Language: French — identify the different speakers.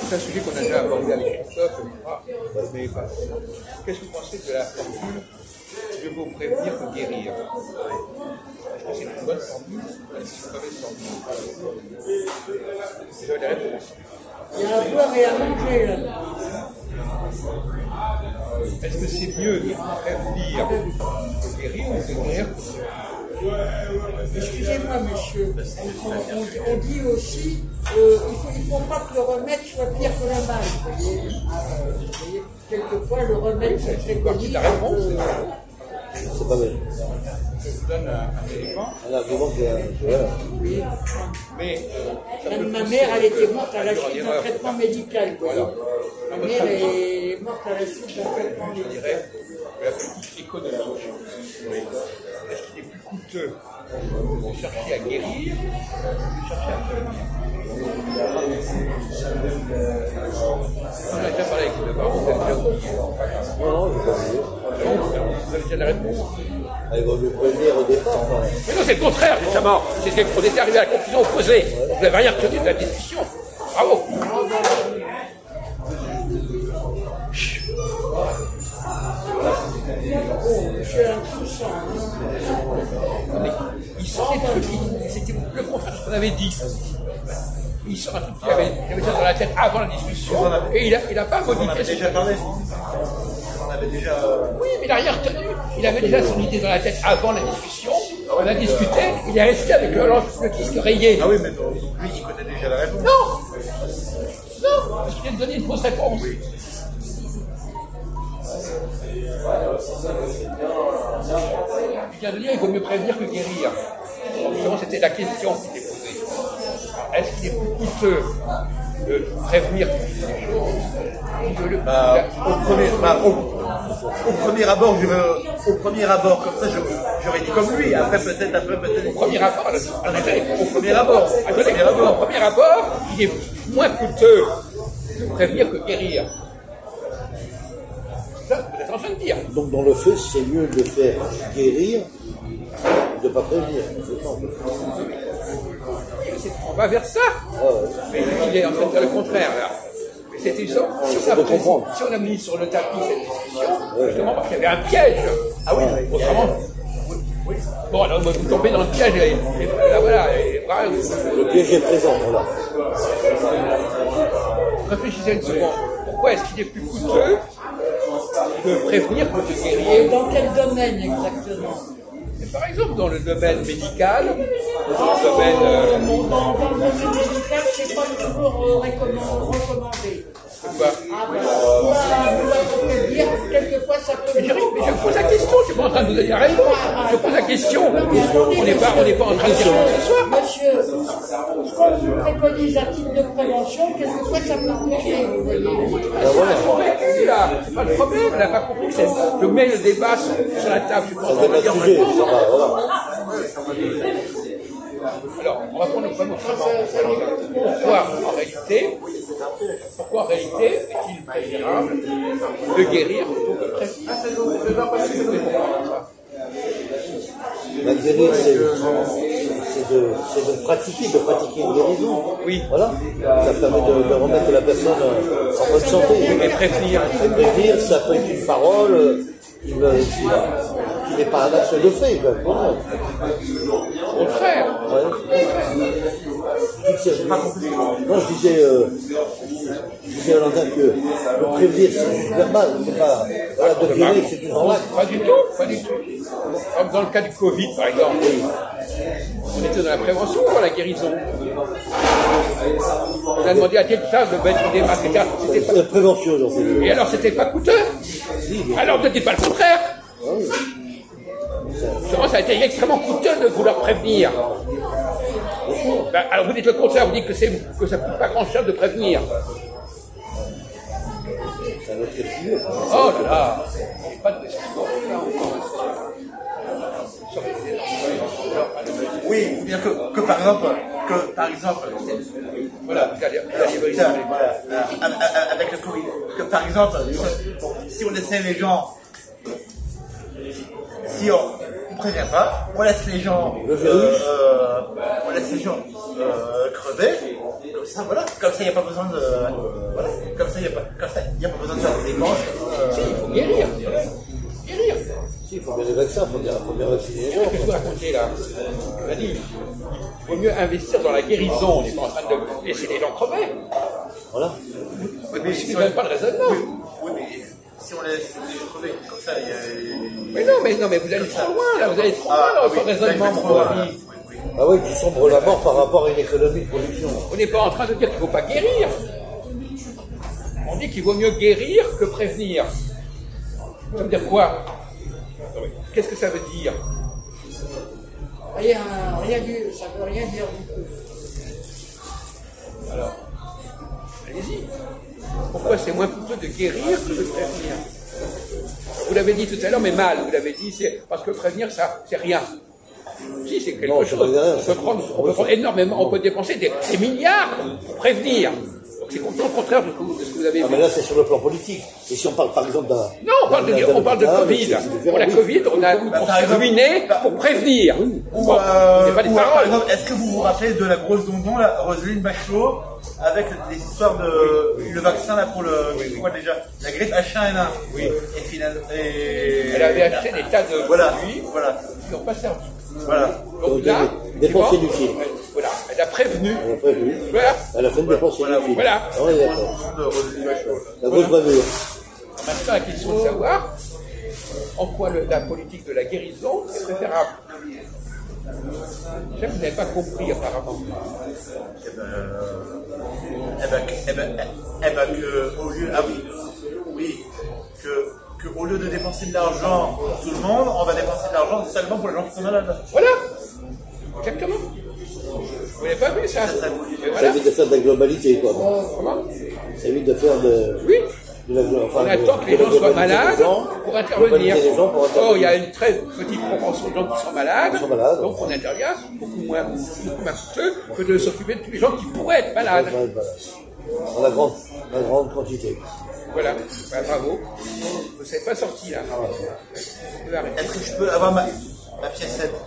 Speaker 1: c'est un sujet qu'on a déjà abordé avec Christophe, mais pas. Qu'est-ce que vous pensez de la formule « je veux prévenir que guérir » ? Est-ce que c'est une bonne formule ou est-ce que c'est une mauvaise formule? Vous avez des réponses?
Speaker 2: Il y a à boire et à manger là.
Speaker 1: Est-ce que c'est mieux de prévenir que guérir ou de guérir?
Speaker 2: Excusez-moi, monsieur, on dit aussi il ne faut pas que le remède soit pire que la mal. Vous voyez, quelquefois, le remède, c'est
Speaker 1: partie de la réponse.
Speaker 3: C'est pas vrai.
Speaker 1: Je vous donne un élément.
Speaker 3: Un argument qui est. Voilà.
Speaker 2: Oui.
Speaker 1: Mais
Speaker 2: Ma mère, elle était morte à la suite d'un traitement médical.
Speaker 1: Voilà.
Speaker 2: Ma mère est morte à la suite d'un traitement
Speaker 1: Je
Speaker 2: médical.
Speaker 1: dirais que la politique économique, est-ce qu'il est plus coûteux de chercher à guérir que de chercher à prévenir? On a déjà parlé avec le baron, vous avez déjà oublié.
Speaker 3: Non, je ne vais pas dire.
Speaker 1: Vous avez déjà la réponse.
Speaker 3: Il vaut mieux prévenir au départ.
Speaker 1: Mais non, c'est le contraire, justement. C'est ce qu'on était arrivé à la conclusion opposée. Vous n'avez rien retenu de la discussion. Bravo. Mais il sort des trucs, c'était le contraire de ce qu'on avait dit. Il sort un truc qu'il avait déjà dans la tête avant la discussion, et il n'a pas modifié.
Speaker 4: On avait déjà parlé. On avait déjà.
Speaker 1: Oui, mais il n'a rien retenu. Il avait déjà son idée dans la tête avant la discussion. On a discuté, il est resté avec le disque rayé.
Speaker 4: Ah oui, mais donc, lui, il connaît déjà la réponse.
Speaker 1: Non, non, parce qu'il vient de donner une fausse réponse. Il vient de dire qu'il vaut mieux prévenir que guérir. Justement, c'était la question qui était posée. Est-ce qu'il est plus coûteux de prévenir que le...
Speaker 4: Au premier abord, comme ça, j'aurais dit comme lui. Après, peut-être.
Speaker 1: Au premier abord,
Speaker 4: Au premier abord.
Speaker 1: Au premier abord, il est moins coûteux de prévenir que guérir. C'est ça que vous êtes en train de dire.
Speaker 3: Donc, dans le fait, c'est mieux de faire guérir, de ne pas prévenir.
Speaker 1: On va vers ça. Mais il est en train de faire le contraire, là. Mais c'était ça. Si on a mis sur le tapis cette discussion, justement parce qu'il y avait un piège.
Speaker 4: Ah oui,
Speaker 1: autrement. Oui. Bon, alors vous tombez dans le piège, et là, voilà.
Speaker 3: Le piège est présent, voilà.
Speaker 1: Réfléchissez une seconde. Pourquoi est-ce qu'il est plus coûteux de prévenir que de guérir?
Speaker 2: Dans quel domaine exactement?
Speaker 1: Par exemple, dans le domaine médical, dans le domaine...
Speaker 2: Dans le domaine médical, c'est pas toujours recommandé.
Speaker 1: Pourquoi?
Speaker 2: Dire, quelquefois, ça peut...
Speaker 1: Mais je pose la question, je ne suis pas en train de vous donner la réponse. Je pose la question. On n'est pas en train de dire quoi que ce soit.
Speaker 2: Monsieur, ce qu'on vous préconise à titre de prévention, quelquefois, ça peut coûter, vous voyez.
Speaker 1: Là, c'est pas le problème, elle n'a pas compris que c'est... Je mets le débat sur la table, je suis pas en train de dire
Speaker 3: sujet,
Speaker 1: réponse.
Speaker 3: voilà.
Speaker 1: Alors, on va prendre le premier pourquoi en réalité est-il préférable de guérir plutôt que de prévenir?
Speaker 3: La guérir, c'est de pratiquer une guérison.
Speaker 1: Oui.
Speaker 3: Voilà. Ça permet de remettre la personne en bonne santé.
Speaker 1: Et prévenir.
Speaker 3: Et prévenir, ça peut être une parole qui n'est pas un acte de fait. Voilà.
Speaker 1: Au contraire.
Speaker 3: Ouais. Non, je disais à Valentin que le prévenir, c'est juste verbal, c'est pas. Voilà, de guérir, c'est une grande acte.
Speaker 1: Pas du tout, pas du tout. Comme dans le cas du Covid, par exemple, on était dans la prévention ou dans la guérison? On a demandé à quelqu'un de mettre des masques, etc.
Speaker 3: C'est la prévention, j'en sais.
Speaker 1: Et alors, c'était pas coûteux? Alors, ne dites pas le contraire. Justement, ça a été extrêmement coûteux de vouloir prévenir. Ben, alors, vous dites le contraire, vous dites que ça ne coûte pas grand-chose de prévenir.
Speaker 3: C'est un autre sujet.
Speaker 1: Oh là là, il n'y a pas de question.
Speaker 4: Oui, il faut dire que par exemple,
Speaker 1: Voilà, vous allez
Speaker 4: avec le Covid, que par exemple, si on laissait les gens, si on ne prévient pas, on laisse les gens crever, comme ça, voilà. Comme ça, il n'y a pas besoin de. Voilà. Comme ça, il n'y a pas besoin de faire des dépenses.
Speaker 1: Si, il faut guérir. Guérir.
Speaker 3: Si, il faut bien les vaccins, il faut bien vacciner les gens.
Speaker 1: Qu'est-ce que vous racontez là? On a dit, il vaut mieux investir dans la guérison. On n'est pas en train de laisser les gens crever.
Speaker 3: Voilà.
Speaker 4: Oui, mais
Speaker 1: Si vous n'avez pas de raisonnement.
Speaker 4: Oui, mais si on laisse les gens crever comme ça, il y a.
Speaker 1: Mais non, mais vous allez trop loin là. Vous allez trop loin dans votre raisonnement, mon ami.
Speaker 3: Ah oui, tu sombres la mort par rapport à une économie de production.
Speaker 1: On n'est pas en train de dire qu'il ne faut pas guérir. On dit qu'il vaut mieux guérir que prévenir. Ça veut dire quoi? Qu'est-ce que ça veut dire?
Speaker 2: Rien ça ne veut rien dire du tout.
Speaker 1: Alors, allez-y. Pourquoi c'est moins coûteux de guérir que de prévenir? Vous l'avez dit tout à l'heure, mais mal. Vous l'avez dit, c'est parce que prévenir, ça, c'est rien. Si, c'est quelque chose. On peut prendre énormément, on peut dépenser des milliards pour prévenir. Donc c'est complètement contraire de ce que vous avez vu.
Speaker 3: Ah, mais là, c'est sur le plan politique. Et si on parle par exemple d'un.
Speaker 1: Non, on parle de Covid. Pour la Covid, on s'est ruiné pour prévenir.
Speaker 4: Ou,
Speaker 1: Bon, c'est pas des
Speaker 4: par
Speaker 1: paroles.
Speaker 4: exemple, est-ce que vous vous rappelez de la grosse dondon, la Roselyne Bachelot, avec les histoires de le vaccin là pour le quoi déjà, la grippe H1N1.
Speaker 1: Oui.
Speaker 4: Et finalement, et...
Speaker 1: Elle avait acheté des tas de
Speaker 4: voilà,
Speaker 1: produits
Speaker 4: voilà,
Speaker 1: qui n'ont pas servi.
Speaker 4: voilà.
Speaker 1: Donc là,
Speaker 3: dépenser
Speaker 1: tu vois,
Speaker 3: du film.
Speaker 1: voilà, elle a prévenu.
Speaker 3: Elle a prévu.
Speaker 1: Voilà.
Speaker 3: Elle a fait une dépense inutile.
Speaker 1: Voilà.
Speaker 3: Ah oui, d'accord.
Speaker 4: De Roselyne Bachelot.
Speaker 3: La grosse bavure.
Speaker 1: Maintenant, la question de savoir en quoi la politique de la guérison est préférable. Je sais que vous n'avez pas compris apparemment.
Speaker 4: Que au lieu, ah oui, que au lieu de dépenser de l'argent pour tout le monde, on va dépenser de l'argent seulement pour les gens qui sont malades.
Speaker 1: Voilà. Exactement. Vous n'avez pas vu ça? Mais
Speaker 3: Ça
Speaker 1: voilà.
Speaker 3: évite de faire de la globalité, quoi.
Speaker 1: Comment?
Speaker 3: Ça évite de faire de.
Speaker 1: Oui.
Speaker 3: Enfin,
Speaker 1: On attend que les gens soient malades pour intervenir. Oh, il y a une très petite proportion de gens qui sont malades, donc on intervient beaucoup moins coûteux que de s'occuper de tous les gens qui pourraient être malades.
Speaker 3: Dans la grande quantité.
Speaker 1: Voilà, bah, bravo. Vous n'êtes pas sorti là. Vous pouvez arrêter.
Speaker 4: Est-ce que je peux avoir ma pièce 7?